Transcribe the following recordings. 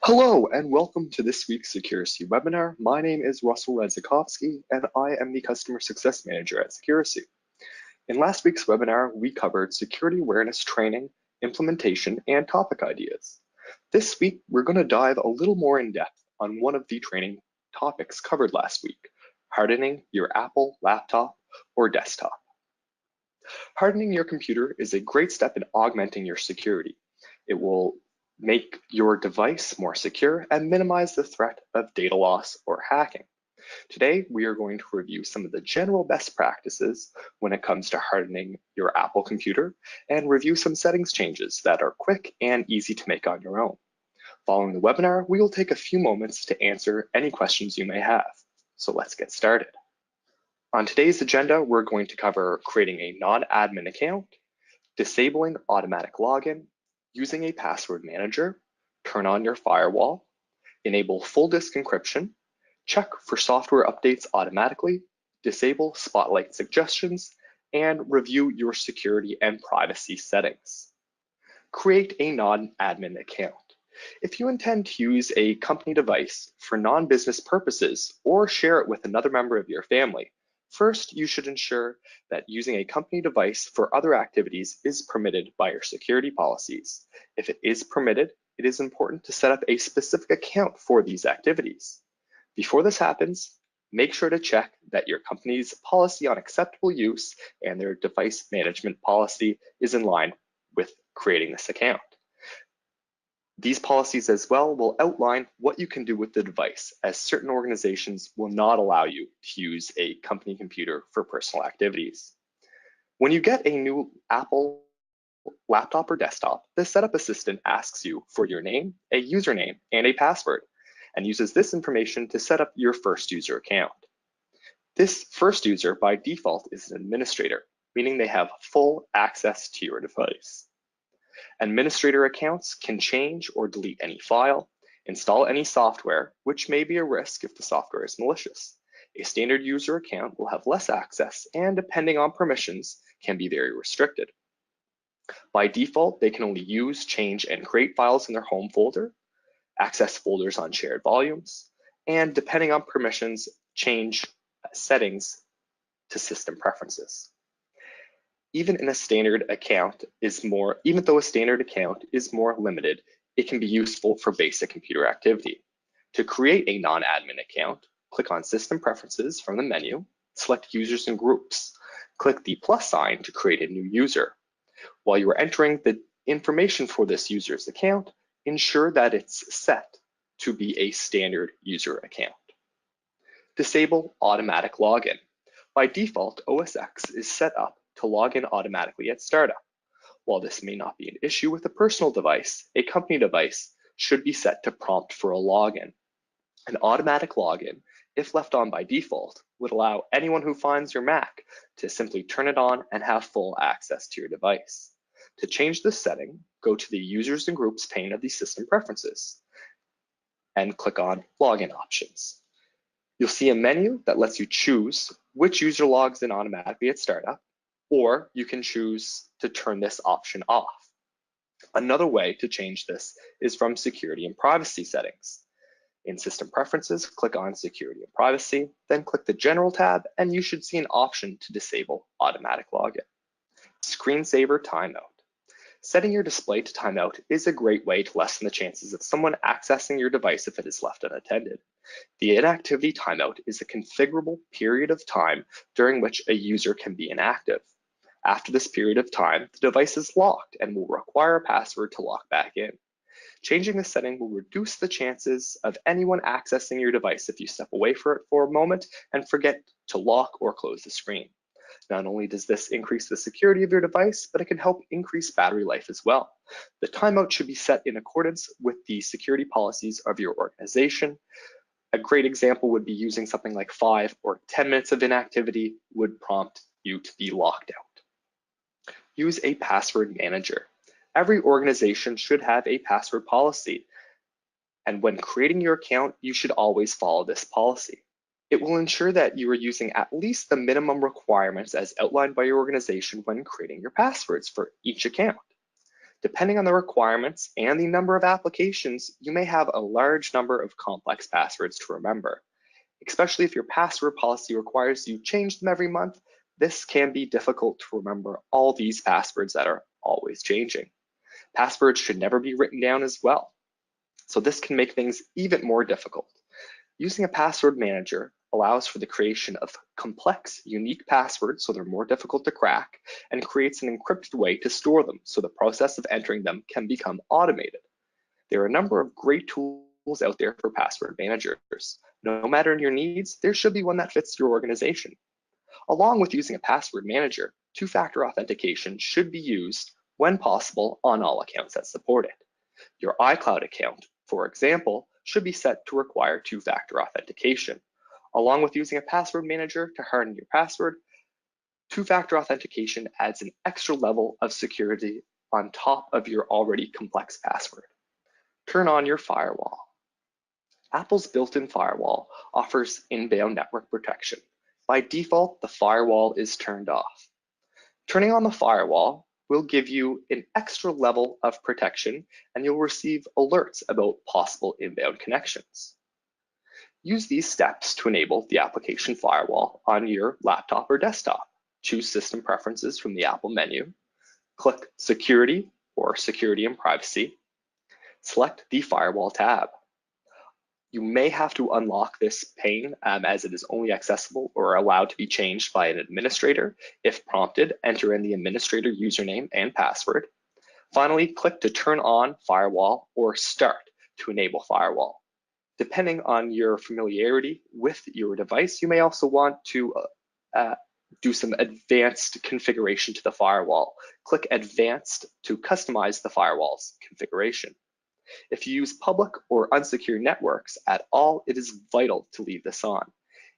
Hello and welcome to this week's Securicy webinar. My name is Russell Radzikowski and I am the Customer Success Manager at Securicy. In last week's webinar, we covered security awareness training, implementation, and topic ideas. This week, we're going to dive a little more in depth on one of the training topics covered last week, hardening your Apple laptop or desktop. Hardening your computer is a great step in augmenting your security. It will make your device more secure and minimize the threat of data loss or hacking. Today, we are going to review some of the general best practices when it comes to hardening your Apple computer and review some settings changes that are quick and easy to make on your own. Following the webinar, we will take a few moments to answer any questions you may have. So let's get started. On today's agenda, we're going to cover creating a non-admin account, disabling automatic login, using a password manager, turn on your firewall, enable full disk encryption, check for software updates automatically, disable spotlight suggestions, and review your security and privacy settings. Create a non-admin account. If you intend to use a company device for non-business purposes or share it with another member of your family, first, you should ensure that using a company device for other activities is permitted by your security policies. If it is permitted, it is important to set up a specific account for these activities. Before this happens, make sure to check that your company's policy on acceptable use and their device management policy is in line with creating this account. These policies as well will outline what you can do with the device, as certain organizations will not allow you to use a company computer for personal activities. When you get a new Apple laptop or desktop, the setup assistant asks you for your name, a username, and a password, and uses this information to set up your first user account. This first user by default is an administrator, meaning they have full access to your device. Administrator accounts can change or delete any file, install any software, which may be a risk if the software is malicious. A standard user account will have less access and, depending on permissions, can be very restricted. By default, they can only use, change, and create files in their home folder, access folders on shared volumes, and depending on permissions, change settings to system preferences. Even though a standard account is more limited, it can be useful for basic computer activity. To create a non-admin account, click on System Preferences from the menu, select Users and Groups. Click the plus sign to create a new user. While you are entering the information for this user's account, ensure that it's set to be a standard user account. Disable automatic login. By default, OS X is set up to log in automatically at startup. While this may not be an issue with a personal device, a company device should be set to prompt for a login. An automatic login, if left on by default, would allow anyone who finds your Mac to simply turn it on and have full access to your device. To change this setting, go to the Users and Groups pane of the System Preferences and click on Login Options. You'll see a menu that lets you choose which user logs in automatically at startup, or you can choose to turn this option off. Another way to change this is from Security and Privacy settings. In System Preferences, click on Security and Privacy, then click the General tab, and you should see an option to disable automatic login. Screensaver timeout. Setting your display to timeout is a great way to lessen the chances of someone accessing your device if it is left unattended. The inactivity timeout is a configurable period of time during which a user can be inactive. After this period of time, the device is locked and will require a password to lock back in. Changing this setting will reduce the chances of anyone accessing your device if you step away for a moment and forget to lock or close the screen. Not only does this increase the security of your device, but it can help increase battery life as well. The timeout should be set in accordance with the security policies of your organization. A great example would be using something like 5 or 10 minutes of inactivity would prompt you to be locked out. Use a password manager. Every organization should have a password policy, and when creating your account, you should always follow this policy. It will ensure that you are using at least the minimum requirements as outlined by your organization when creating your passwords for each account. Depending on the requirements and the number of applications, you may have a large number of complex passwords to remember. Especially if your password policy requires you change them every month, this can be difficult to remember all these passwords that are always changing. Passwords should never be written down as well, so this can make things even more difficult. Using a password manager allows for the creation of complex, unique passwords so they're more difficult to crack, and creates an encrypted way to store them so the process of entering them can become automated. There are a number of great tools out there for password managers. No matter your needs, there should be one that fits your organization. Along with using a password manager, two-factor authentication should be used when possible on all accounts that support it. Your iCloud account, for example, should be set to require two-factor authentication. Along with using a password manager to harden your password, two-factor authentication adds an extra level of security on top of your already complex password. Turn on your firewall. Apple's built-in firewall offers inbound network protection. By default, the firewall is turned off. Turning on the firewall will give you an extra level of protection, and you'll receive alerts about possible inbound connections. Use these steps to enable the application firewall on your laptop or desktop. Choose System Preferences from the Apple menu. Click Security or Security and Privacy. Select the Firewall tab. You may have to unlock this pane as it is only accessible or allowed to be changed by an administrator. If prompted, enter in the administrator username and password. Finally, click to turn on Firewall or Start to enable Firewall. Depending on your familiarity with your device, you may also want to do some advanced configuration to the firewall. Click Advanced to customize the firewall's configuration. If you use public or unsecured networks at all, it is vital to leave this on.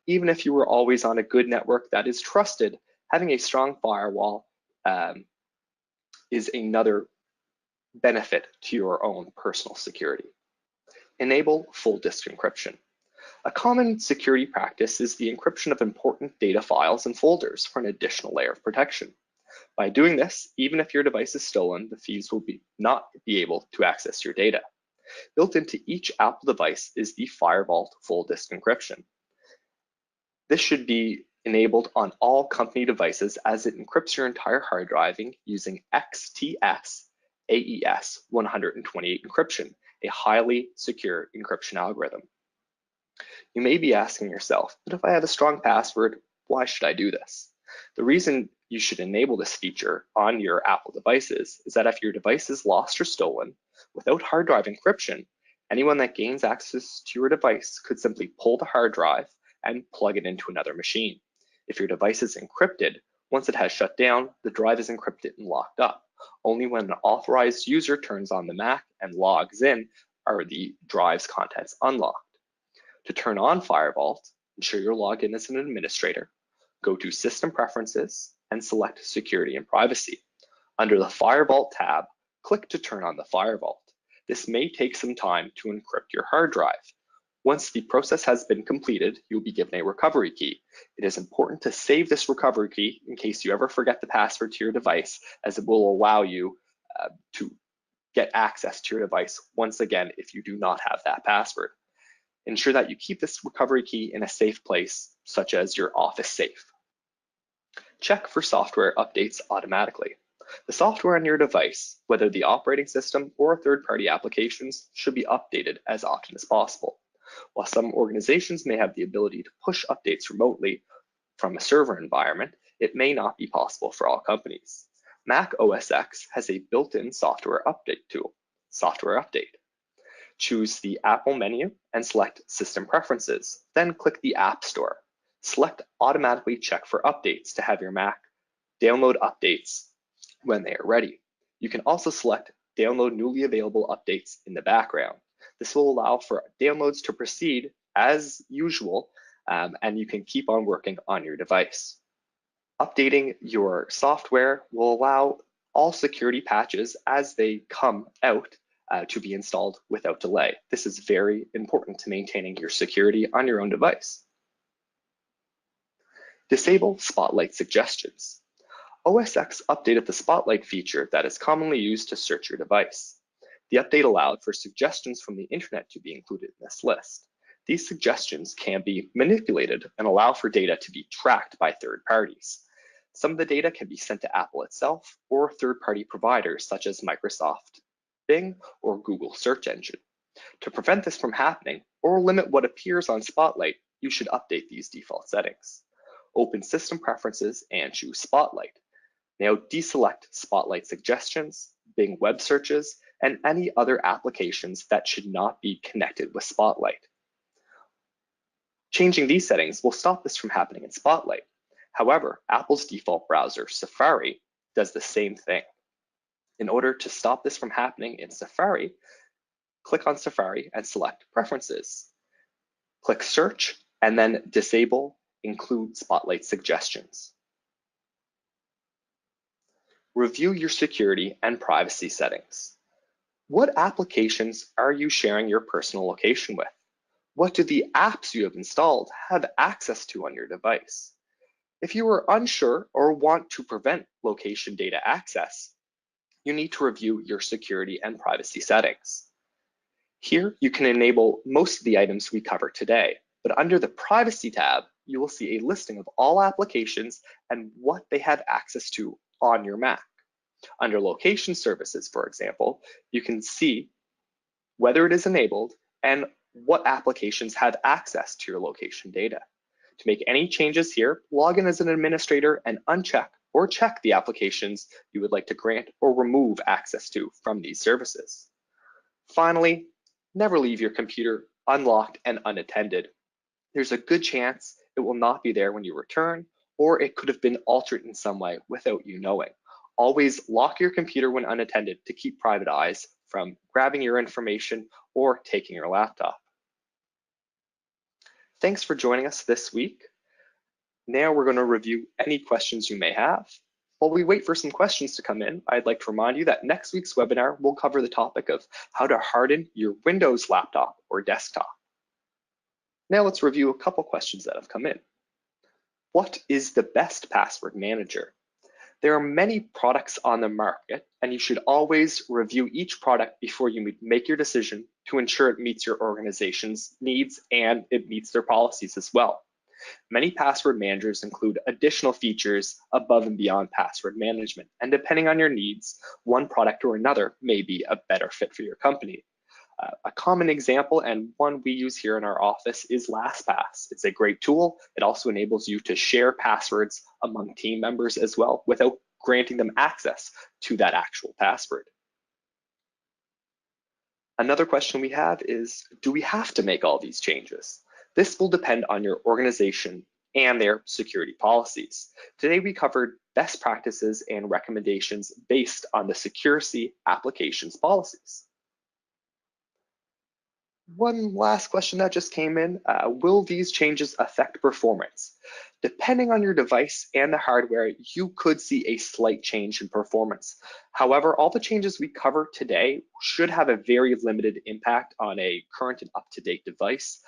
Even if you were always on a good network that is trusted, having a strong firewall is another benefit to your own personal security. Enable full disk encryption. A common security practice is the encryption of important data files and folders for an additional layer of protection. By doing this, even if your device is stolen, the thieves will not be able to access your data. Built into each Apple device is the Firewall full disk encryption. This should be enabled on all company devices as it encrypts your entire hard driving using XTS AES 128 encryption, a highly secure encryption algorithm. You may be asking yourself, but if I have a strong password, why should I do this? The reason you should enable this feature on your Apple devices is that if your device is lost or stolen, without hard drive encryption, anyone that gains access to your device could simply pull the hard drive and plug it into another machine. If your device is encrypted, once it has shut down, the drive is encrypted and locked up. Only when an authorized user turns on the Mac and logs in are the drive's contents unlocked. To turn on Firewall, ensure you're logged in as an administrator. Go to System Preferences and select Security and Privacy. Under the Firewall tab, click to turn on the Firewall. This may take some time to encrypt your hard drive. Once the process has been completed, you'll be given a recovery key. It is important to save this recovery key in case you ever forget the password to your device, as it will allow you to get access to your device once again if you do not have that password. Ensure that you keep this recovery key in a safe place, such as your office safe. Check for software updates automatically. The software on your device, whether the operating system or third-party applications, should be updated as often as possible. While some organizations may have the ability to push updates remotely from a server environment, it may not be possible for all companies. Mac OS X has a built-in software update tool, Software Update. Choose the Apple menu and select System Preferences, then click the App Store. Select Automatically Check for Updates to have your Mac download updates when they are ready. You can also select Download Newly Available Updates in the background. This will allow for downloads to proceed as usual, and you can keep on working on your device. Updating your software will allow all security patches as they come out to be installed without delay. This is very important to maintaining your security on your own device. Disable Spotlight suggestions. OS X updated the Spotlight feature that is commonly used to search your device. The update allowed for suggestions from the internet to be included in this list. These suggestions can be manipulated and allow for data to be tracked by third parties. Some of the data can be sent to Apple itself or third-party providers such as Microsoft Bing or Google search engine. To prevent this from happening or limit what appears on Spotlight, you should update these default settings. Open System Preferences and choose Spotlight. Now deselect Spotlight suggestions, Bing web searches, and any other applications that should not be connected with Spotlight. Changing these settings will stop this from happening in Spotlight. However, Apple's default browser, Safari, does the same thing. In order to stop this from happening in Safari, click on Safari and select Preferences. Click Search and then disable Include Spotlight Suggestions. Review your security and privacy settings. What applications are you sharing your personal location with? What do the apps you have installed have access to on your device? If you are unsure or want to prevent location data access, you need to review your security and privacy settings. Here, you can enable most of the items we covered today, but under the Privacy tab, you will see a listing of all applications and what they have access to on your Mac. Under Location Services, for example, you can see whether it is enabled and what applications have access to your location data. To make any changes here, log in as an administrator and uncheck or check the applications you would like to grant or remove access to from these services. Finally, never leave your computer unlocked and unattended. There's a good chance it will not be there when you return, or it could have been altered in some way without you knowing. Always lock your computer when unattended to keep private eyes from grabbing your information or taking your laptop. Thanks for joining us this week. Now we're going to review any questions you may have. While we wait for some questions to come in, I'd like to remind you that next week's webinar will cover the topic of how to harden your Windows laptop or desktop. Now let's review a couple questions that have come in. What is the best password manager? There are many products on the market, and you should always review each product before you make your decision to ensure it meets your organization's needs and it meets their policies as well. Many password managers include additional features above and beyond password management, and depending on your needs, one product or another may be a better fit for your company. A common example and one we use here in our office is LastPass. It's a great tool. It also enables you to share passwords among team members as well without granting them access to that actual password. Another question we have is, do we have to make all these changes? This will depend on your organization and their security policies. Today we covered best practices and recommendations based on the Securicy applications policies. One last question that just came in, will these changes affect performance? Depending on your device and the hardware, you could see a slight change in performance. However, all the changes we cover today should have a very limited impact on a current and up-to-date device.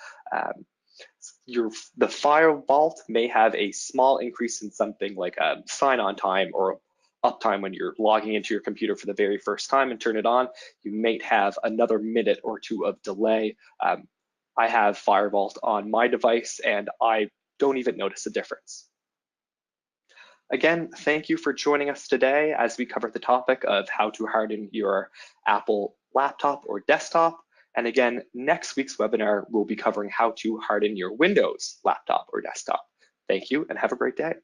The firewall may have a small increase in something like sign-on time or uptime when you're logging into your computer for the very first time and turn it on. You may have another minute or two of delay. I have Firewall on my device and I don't even notice a difference. Again, thank you for joining us today as we cover the topic of how to harden your Apple laptop or desktop. And again, next week's webinar will be covering how to harden your Windows laptop or desktop. Thank you and have a great day.